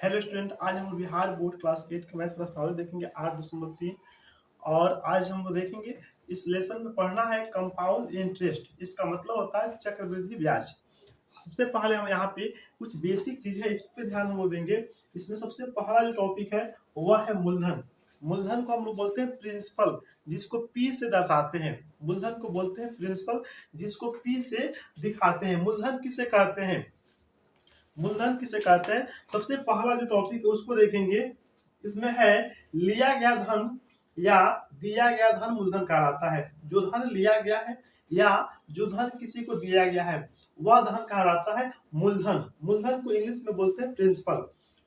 Hello student, आज हम Bihar board class 8 का मैथ प्रश्नावली देखेंगे 8.3। और आज हम देखेंगे इस लेसन में पढ़ना है कंपाउंड इंटरेस्ट। इसका मतलब होता है चक्रवृद्धि ब्याज। सबसे पहले हम यहाँ पे कुछ बेसिक चीज है, इस पे ध्यान हम लोग देंगे। इसमें सबसे पहला जो टॉपिक है वह है मूलधन। मूलधन को हम लोग बोलते हैं प्रिंसिपल, जिसको पी से दर्शाते हैं। मूलधन को बोलते हैं प्रिंसिपल, जिसको पी से दिखाते हैं। मूलधन किसे कहते हैं? मूलधन किसे कहते हैं? सबसे पहला जो टॉपिक है उसको देखेंगे। इसमें है लिया गया धन या दिया गया धन मूलधन कहलाता है। जो धन लिया गया है या जो धन किसी को दिया गया है वह धन कहलाता है मूलधन। मूलधन को इंग्लिश में बोलते हैं प्रिंसिपल।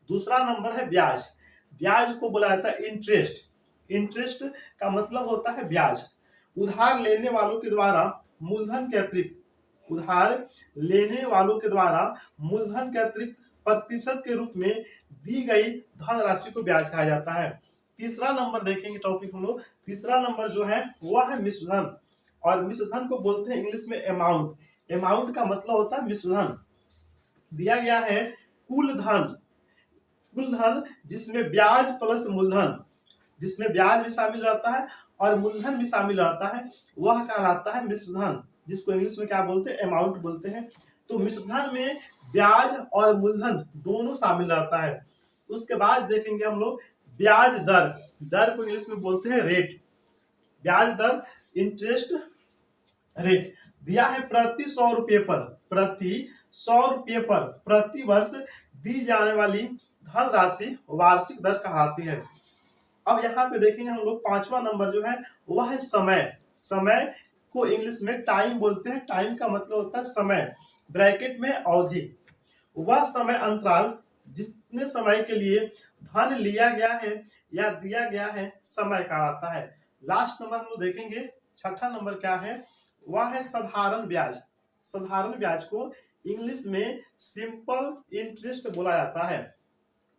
दूसरा नंबर है ब्याज। ब्याज को बोला जाता है इंटरेस्ट। इंटरेस्ट का मतलब होता है ब्याज। उधार लेने वालों के द्वारा मूलधन के अतिरिक्त उधार लेने वालों के द्वारा मूलधन के अतिरिक्त प्रतिशत के रूप में दी गई धनराशि को ब्याज कहा जाता है। तीसरा नंबर देखेंगे टॉपिक हम लोग। तीसरा नंबर जो है वह है मिश्रधन। और मिश्रधन को बोलते हैं इंग्लिश में अमाउंट। अमाउंट का मतलब होता है मिश्रधन। दिया गया है कुल धन। कुल धन जिसमें ब्याज प्लस मूलधन, जिसमें ब्याज भी शामिल रहता है और मूलधन भी शामिल रहता है, वह कहलाता है मिश्रधन, जिसको इंग्लिश में क्या बोलते हैं? अमाउंट बोलते हैं। तो मिश्रधन में ब्याज और मूलधन दोनों शामिल रहता है। उसके बाद देखेंगे हम लोग ब्याज दर। दर को इंग्लिश में बोलते हैं रेट। ब्याज दर, इंटरेस्ट रेट। दिया है प्रति 100 रुपये पर, प्रति 100 रुपये पर प्रति वर्ष दी जाने वाली धनराशि वार्षिक दर कहलाती है। अब यहाँ पे देखेंगे हम लोग पांचवा नंबर जो है वह है समय। समय को इंग्लिश में टाइम बोलते हैं। टाइम का मतलब होता है समय, ब्रैकेट में अवधि। वह समय अंतराल जितने समय के लिए धन लिया गया है या दिया गया है समय कहलाता है। लास्ट नंबर हम लोग देखेंगे, छठा नंबर क्या है? वह है साधारण ब्याज। साधारण ब्याज को इंग्लिश में सिंपल इंटरेस्ट बोला जाता है।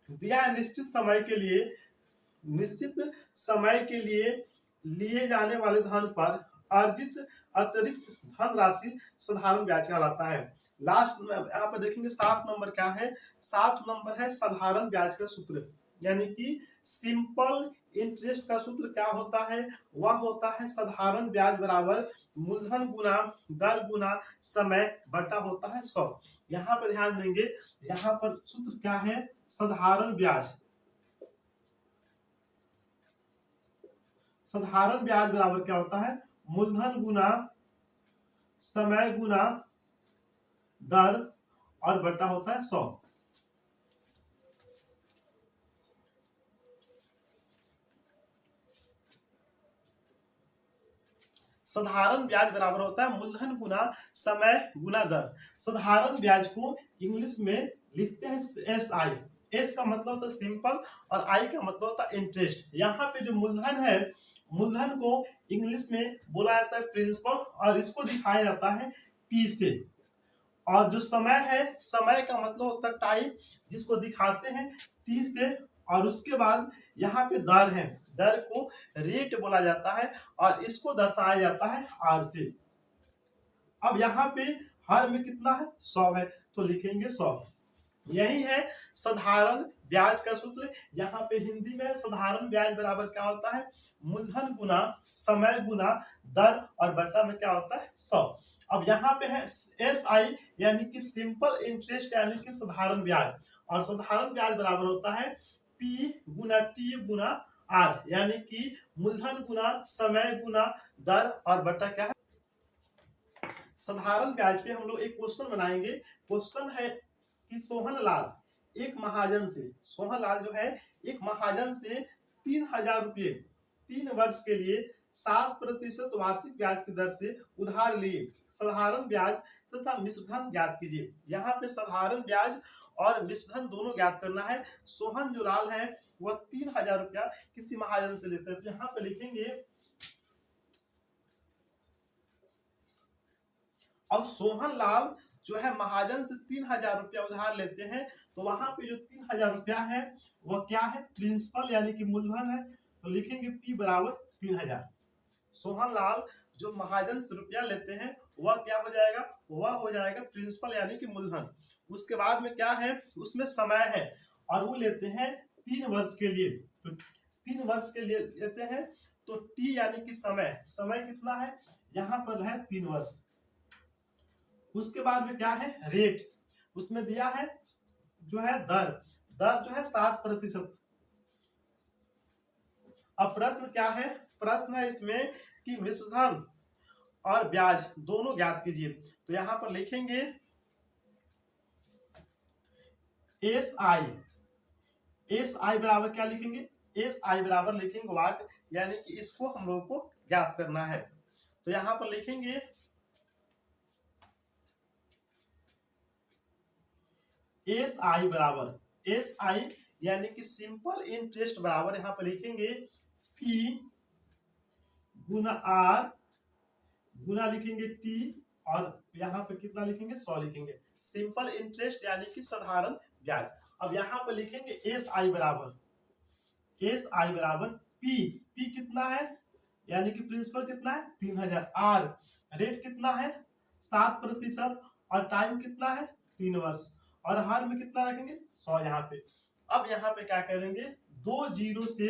दिया निश्चित समय के लिए लिए जाने वाले धन पर अर्जित अतिरिक्त धनराशि साधारण ब्याज कहलाता है। लास्ट में यहाँ पर देखेंगे 7 नंबर क्या है? 7 नंबर है साधारण ब्याज का सूत्र, यानी कि सिंपल इंटरेस्ट का सूत्र क्या होता है? वह होता है साधारण ब्याज बराबर मूलधन गुना दर गुना समय बटा होता है 100। यहाँ पर ध्यान देंगे, यहाँ पर सूत्र क्या है? साधारण ब्याज। साधारण ब्याज बराबर क्या होता है? मूलधन गुना समय गुना दर और बटा होता है 100। साधारण ब्याज बराबर होता है मूलधन गुना समय गुना दर। साधारण ब्याज को इंग्लिश में लिखते हैं SI। एस का मतलब होता है सिंपल और आई का मतलब होता है इंटरेस्ट। यहाँ पे जो मूलधन है, मूलधन को इंग्लिश में बोला जाता है प्रिंसिपल और इसको दिखाया जाता है पी से। और जो समय है, समय का मतलब होता है टाइम, जिसको दिखाते हैं टी से। और उसके बाद यहाँ पे दर है, दर को रेट बोला जाता है और इसको दर्शाया जाता है आर से। अब यहाँ पे हर में कितना है? 100 है, तो लिखेंगे 100। यही है साधारण ब्याज का सूत्र। यहाँ पे हिंदी में साधारण ब्याज बराबर क्या होता है? मूलधन गुना समय गुना दर और बटा में क्या होता है? 100। अब यहाँ पे है SI यानी कि सिंपल इंटरेस्ट यानी कि साधारण ब्याज। और साधारण ब्याज बराबर होता है P गुना T गुना R, यानी कि मूलधन गुना समय गुना दर और बटा क्या है? साधारण ब्याज पे हम लोग एक क्वेश्चन बनाएंगे। क्वेश्चन है कि सोहनलाल एक महाजन से, सोहनलाल जो है एक महाजन से 3000 रुपये 3 वर्ष के लिए 7% वार्षिक ब्याज की दर से उधार लिए। साधारण ब्याज तथा मिश्रधन ज्ञात कीजिए। यहाँ पे साधारण ब्याज और मिश्रधन दोनों ज्ञात करना है। सोहन जो लाल है वह 3000 रुपया किसी महाजन से लेते हैं, तो यहाँ पे लिखेंगे। अब सोहन लाल जो है महाजन से 3000 रुपया उधार लेते हैं, तो वहां पे जो 3000 रुपया है वह क्या है? प्रिंसिपल यानी कि मूलधन है, तो लिखेंगे P बराबर 3000। सोहन लाल जो महाजन से रुपया लेते हैं वह क्या हो जाएगा? वह हो जाएगा प्रिंसिपल यानी कि मूलधन। उसके बाद में क्या है? उसमें समय है और वो लेते हैं 3 वर्ष के लिए। तो 3 वर्ष के लिए लेते हैं तो टी यानी कि समय, समय कितना है यहाँ पर है 3 वर्ष। उसके बाद में क्या है रेट, उसमें दिया है जो है दर, दर जो है 7%। अब प्रश्न क्या है, प्रश्न है इसमें कि मिश्रधन और ब्याज दोनों ज्ञात कीजिए। तो यहां पर लिखेंगे एस आई बराबर क्या लिखेंगे, एस आई बराबर लिखेंगे वाट, यानी कि इसको हम लोग को ज्ञात करना है। तो यहां पर लिखेंगे एस आई बराबर, एस आई यानी कि सिंपल इंटरेस्ट बराबर यहां पर लिखेंगे पी गुना आर गुना लिखेंगे टी, और यहाँ पे कितना लिखेंगे 100 लिखेंगे। सिंपल इंटरेस्ट यानी कि साधारण ब्याज। अब यहाँ पे लिखेंगे एस आई बराबर पी, पी कितना है यानी कि प्रिंसिपल कितना है 3000, आर रेट कितना है 7% और टाइम कितना है 3 वर्ष, और हर में कितना रखेंगे 100 यहाँ पे। अब यहाँ पे क्या करेंगे 2 जीरो से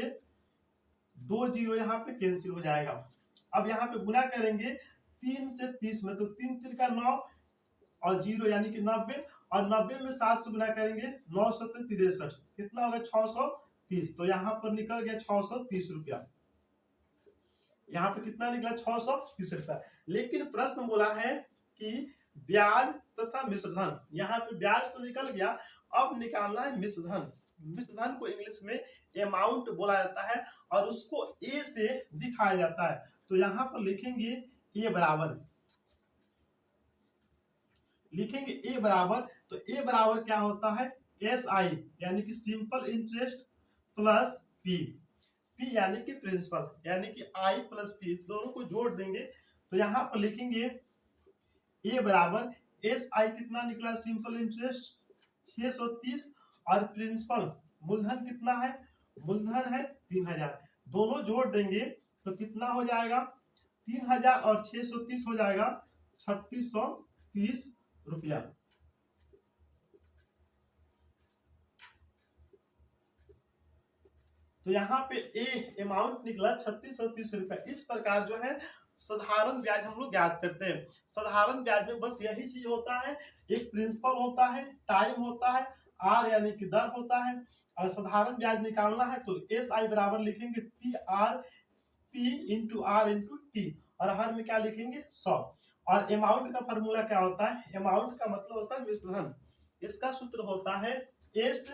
2 जीरो यहाँ पे कैंसिल हो जाएगा। अब यहाँ पे गुना करेंगे 3 से 30 में, तो 3 3 का 9 और 0 यानी कि 90, और 90 में 7 से गुना करेंगे 9 7 63, कितना होगा 630। तो यहाँ पर निकल गया 630 रुपया, यहाँ पे कितना निकला 630 रुपया। लेकिन प्रश्न बोला है कि ब्याज तथा मिश्रधन, यहाँ पे ब्याज तो निकल गया, अब निकालना है मिश्रधन। मिश्रधन को इंग्लिश में अमाउंट बोला जाता है और उसको ए से दिखाया जाता है। तो यहाँ पर लिखेंगे ए बराबर, लिखेंगे ए बराबर, तो ए बराबर क्या होता है एस आई यानी कि simple interest plus P, P यानी कि प्रिंसिपल, यानी कि आई प्लस पी दोनों को जोड़ देंगे। तो यहाँ पर लिखेंगे ए बराबर एस आई कितना निकला सिंपल इंटरेस्ट 630, और प्रिंसिपल मूलधन कितना है, मूलधन है 3000, दोनों जोड़ देंगे तो कितना हो जाएगा 3000 और 630 हो जाएगा 3630 रुपया। तो यहाँ पे ए अमाउंट निकला 3630 रुपया। इस प्रकार जो है साधारण ब्याज हम लोग ज्ञात करते हैं। साधारण ब्याज में बस यही चीज होता है, एक प्रिंसिपल होता है, टाइम होता है, आर यानी कि दर होता है, और साधारण ब्याज निकालना है तो एस आई बराबर लिखेंगे P R, P into R into T, और हर में क्या लिखेंगे 100। और अमाउंट का फॉर्मूला क्या होता है, अमाउंट का मतलब होता है मिश्रधन, इसका सूत्र होता है एस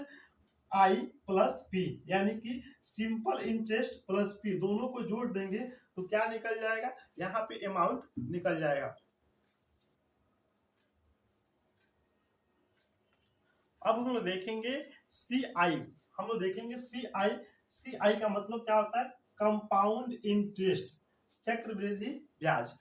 आई प्लस पी, यानी कि सिंपल इंटरेस्ट प्लस पी, दोनों को जोड़ देंगे तो क्या निकल जाएगा, यहाँ पे अमाउंट निकल जाएगा। अब हम लोग देखेंगे सी आई, हम लोग देखेंगे सी आई। सी आई का मतलब क्या होता है कंपाउंड इंटरेस्ट, चक्रवृद्धि ब्याज।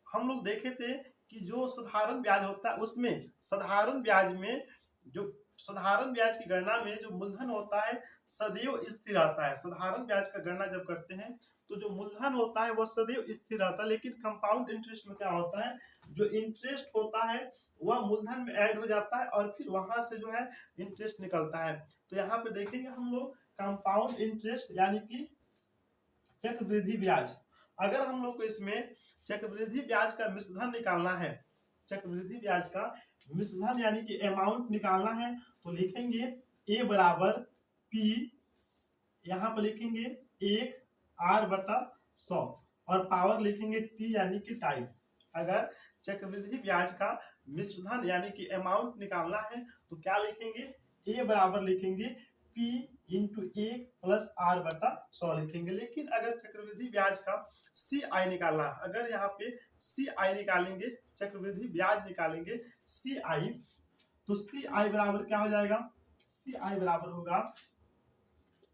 हम लोग देखे थे कि जो साधारण ब्याज होता है उसमें साधारण ब्याज में जो साधारण ब्याज की गणना में जो मूलधन होता है सदैव स्थिर रहता है। साधारण ब्याज का गणना जब करते हैं तो जो मूलधन होता है वह सदैव स्थिर रहता है, लेकिन कंपाउंड इंटरेस्ट में क्या होता है जो इंटरेस्ट होता है वह मूलधन में ऐड हो जाता है और फिर वहां से जो है इंटरेस्ट निकलता है। तो यहाँ पे देखेंगे हम लोग कंपाउंड इंटरेस्ट यानी कि चक्रवृद्धि ब्याज। अगर हम लोग को इसमें चक्रवृद्धि ब्याज का मिश्रधन निकालना है, चक्रवृद्धि ब्याज का मिश्रधन यानी कि अमाउंट निकालना है, तो लिखेंगे ए बराबर पी, यहाँ पर लिखेंगे 1 आर बटा 100, और पावर लिखेंगे टी यानी कि टाइम। अगर चक्रवृद्धि ब्याज का मिश्रधन यानी कि अमाउंट निकालना है तो क्या लिखेंगे, ए बराबर लिखेंगे पी इंटू 1 प्लस आर बटा 100 लिखेंगे। लेकिन अगर चक्रवृद्धि ब्याज का सी आई निकालना, अगर यहाँ पे सी आई निकालेंगे, चक्रवृद्धि ब्याज निकालेंगे सी आई, तो सी आई बराबर क्या हो जाएगा, सी आई बराबर होगा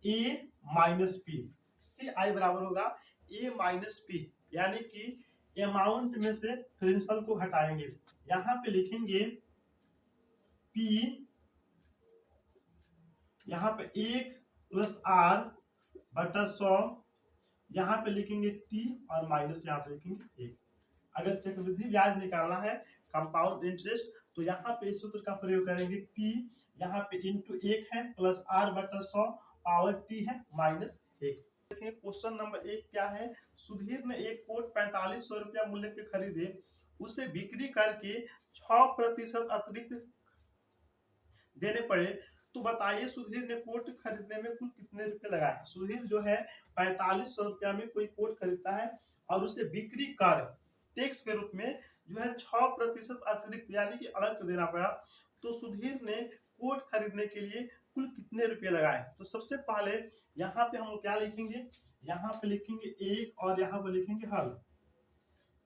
ए माइनस पी, सी आई बराबर होगा ए माइनस पी, यानी कि अमाउंट में से प्रिंसिपल को हटाएंगे। यहाँ पे लिखेंगे पी, यहाँ पे 1 प्लस आर बटा 100, यहाँ पे लिखेंगे टी और माइनस यहाँ पे लिखेंगे 1। अगर चक्रवृद्धि ब्याज निकालना है कंपाउंड इंटरेस्ट तो यहाँ पे इस सूत्र का प्रयोग करेंगे, P यहाँ पे इंटू 1 है प्लस R/100 पावर T है -1। देखिए क्वेश्चन नंबर 1 क्या है, सुधीर ने एक कोट 4500 रुपया मूल्य के खरीदे, उसे बिक्री करके 6% अतिरिक्त देने पड़े, तो बताइए सुधीर ने कोट खरीदने में कुल कितने रुपए लगाए। सुधीर जो है 4500 रुपया में कोई कोट खरीदता है और उसे बिक्री कर टैक्स के रूप में जो है 6% अतिरिक्त यानी कि अलग से देना पड़ा। तो सुधीर ने कोट खरीदने के लिए कुल कितने रुपए लगाए। तो सबसे पहले यहाँ पे हम लोग क्या लिखेंगे, यहाँ पे लिखेंगे 1 और यहाँ पे लिखेंगे हल,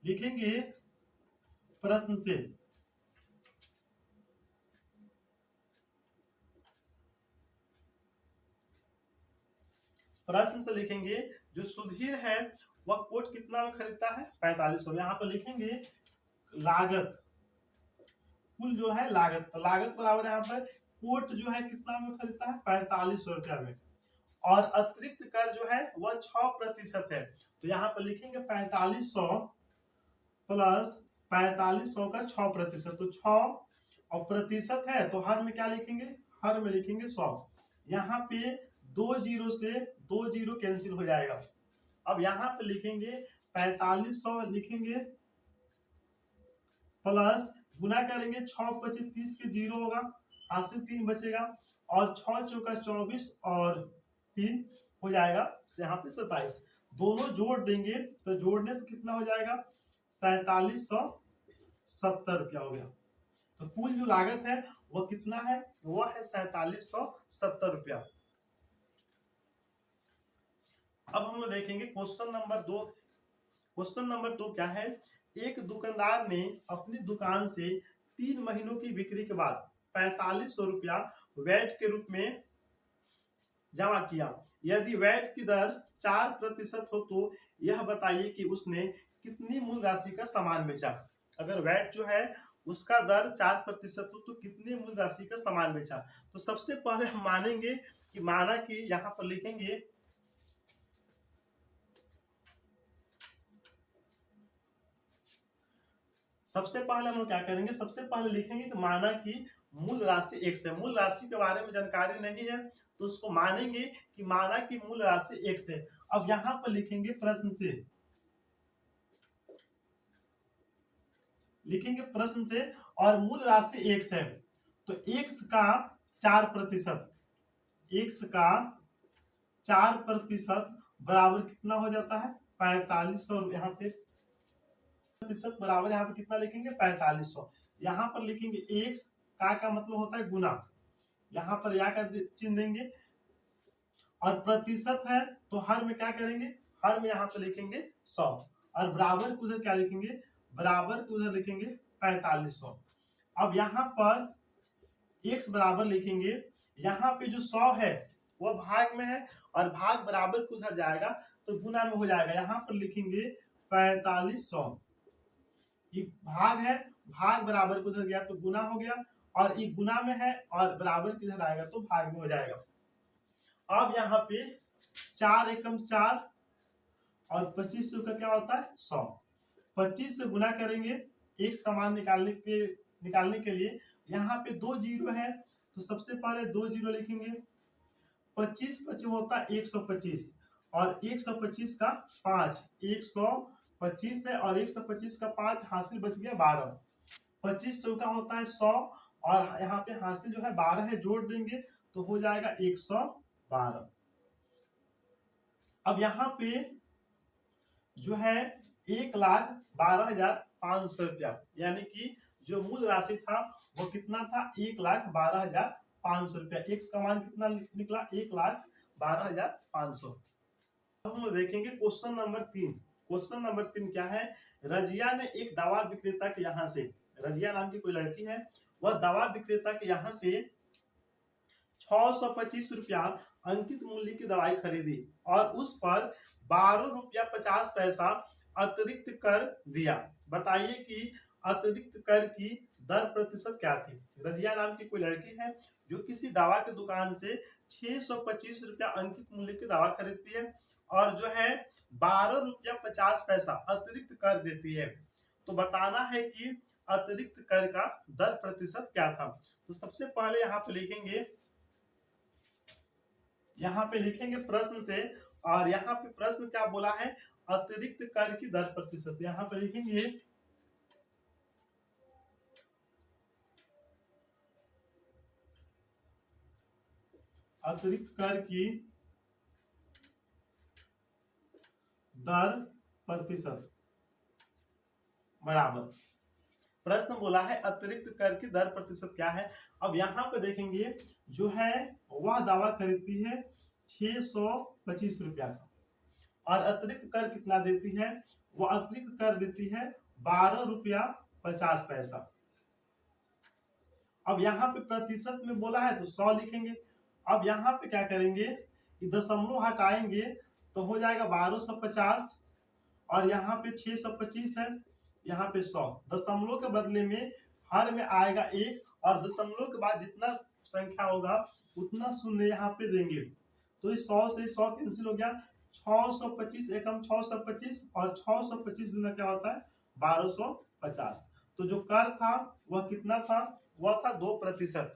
लिखेंगे प्रश्न से। प्रश्न से लिखेंगे जो सुधीर है वह कोट कितना में खरीदता है 4500। यहाँ पर लिखेंगे लागत, कुल जो है लागत, तो लागत बराबर यहाँ पर कोट जो है कितना में खरीदता है 4500 रुपया में, और अतिरिक्त कर जो है वह 6% है। तो यहाँ पर लिखेंगे 4500 प्लस 4500 का 6%, तो 6 और प्रतिशत है तो हर में क्या लिखेंगे, हर में लिखेंगे 100। यहाँ पे 2 जीरो से 2 जीरो कैंसिल हो जाएगा। अब यहाँ पे लिखेंगे 4500 लिखेंगे प्लस गुना करेंगे 6 25 30 के 0 होगा, हासिल 3 बचेगा, और 6 चौका 24 और 3 हो जाएगा यहाँ पे 27। दोनों जोड़ देंगे तो जोड़ने पर कितना हो जाएगा 4770 रुपया हो गया। तो कुल जो लागत है वह कितना है, वह है 4770 रुपया। अब हम लोग देखेंगे क्वेश्चन नंबर 2। क्वेश्चन नंबर 2 क्या है, एक दुकानदार ने अपनी दुकान से 3 महीनों की बिक्री के बाद 4500 रुपया वैट के रूप में जमा किया। यदि वैट की दर 4% हो तो यह बताइए कि उसने कितनी मूल राशि का सामान बेचा। अगर वैट जो है उसका दर 4% हो तो कितनी मूल राशि का सामान बेचा। तो सबसे पहले हम मानेंगे कि माना कि यहाँ पर लिखेंगे सबसे पहले हम लोग क्या करेंगे, सबसे पहले लिखेंगे कि माना कि मूल राशि x है। मूल राशि के बारे में जानकारी नहीं है तो उसको मानेंगे कि माना कि मूल राशि x है। अब यहाँ पर लिखेंगे प्रश्न से, लिखेंगे प्रश्न से, और मूल राशि x है तो x का 4%, x का 4% बराबर कितना हो जाता है 4500। यहाँ पे प्रतिशत बराबर यहाँ पे कितना लिखेंगे 4500। यहाँ पर लिखेंगे x का मतलब होता है गुना, यहाँ पर या का चिन्ह देंगे, और प्रतिशत है तो हर में क्या करेंगे, हर में यहाँ पर लिखेंगे 100, और बराबर को उधर क्या लिखेंगे, बराबर को उधर लिखेंगे 4500। अब यहाँ पर x बराबर लिखेंगे, यहाँ पे जो 100 है वह भाग में है और भाग बराबर को उधर जाएगा तो गुना में हो जाएगा। यहाँ पर लिखेंगे 4500, ये भाग है, भाग बराबर को उधर गया तो गुना हो गया, और ये गुना में है और बराबर किधर आएगा तो भाग में हो जाएगा। अब यहाँ पे 4 एकम 4 और 2500 का क्या होता है 100। 25 से गुना करेंगे एक समान निकालने के लिए। यहाँ पे 2 जीरो है तो सबसे पहले 2 जीरो लिखेंगे। 25 25 होता है 125, और 125 का 5 125 है, और 125 का 5 हासिल बच गया 12। 25 चौका होता है 100, और यहाँ पे हासिल जो है 12 है, जोड़ देंगे तो हो जाएगा 112। अब यहाँ पे जो है 1,12,500 रुपया, यानी कि जो मूल राशि था वो कितना था 1,12,500 रुपया। एक्स का मान कितना निकला 1,12,500। अब हम देखेंगे क्वेश्चन नंबर 3। क्वेश्चन नंबर 3 क्या है, रजिया ने एक दवा विक्रेता के यहाँ से, रजिया नाम की कोई लड़की है, वह दवा विक्रेता के यहाँ से 625 रुपया अंकित मूल्य की दवाई खरीदी और उस पर 12 रुपया 50 पैसा अतिरिक्त कर दिया। बताइए कि अतिरिक्त कर की दर प्रतिशत क्या थी। रजिया नाम की कोई लड़की है जो किसी दवा की दुकान से 625 रुपया अंकित मूल्य की दवा खरीदती है और जो है 12 रुपया 50 पैसा अतिरिक्त कर देती है। तो बताना है कि अतिरिक्त कर का दर प्रतिशत क्या था। तो सबसे पहले यहाँ पे लिखेंगे प्रश्न से, और यहाँ पे प्रश्न क्या बोला है, अतिरिक्त कर की दर प्रतिशत। यहाँ पे लिखेंगे अतिरिक्त कर की दर प्रतिशत बराबर, प्रश्न बोला है अतिरिक्त कर की दर प्रतिशत क्या है। अब यहाँ पे देखेंगे जो है वह दावा खरीदती है 625 रुपया का, और अतिरिक्त कर कितना देती है, वो अतिरिक्त कर देती है 12 रुपया 50 पैसा। अब यहाँ पे प्रतिशत में बोला है तो 100 लिखेंगे। अब यहाँ पे क्या करेंगे कि दशमलव हटाएंगे तो हो जाएगा 1250, और यहाँ पे 625 है, यहाँ पे 100। दशमलव के बदले में हर में आएगा 1, और दशमलव के बाद जितना संख्या होगा उतना शून्य यहाँ पे देंगे। तो इस 100 से 100 कैंसिल हो गया, 625 एकम 625, और 625 दूना क्या होता है 1250। तो जो कर था वह कितना था, वह था 2%।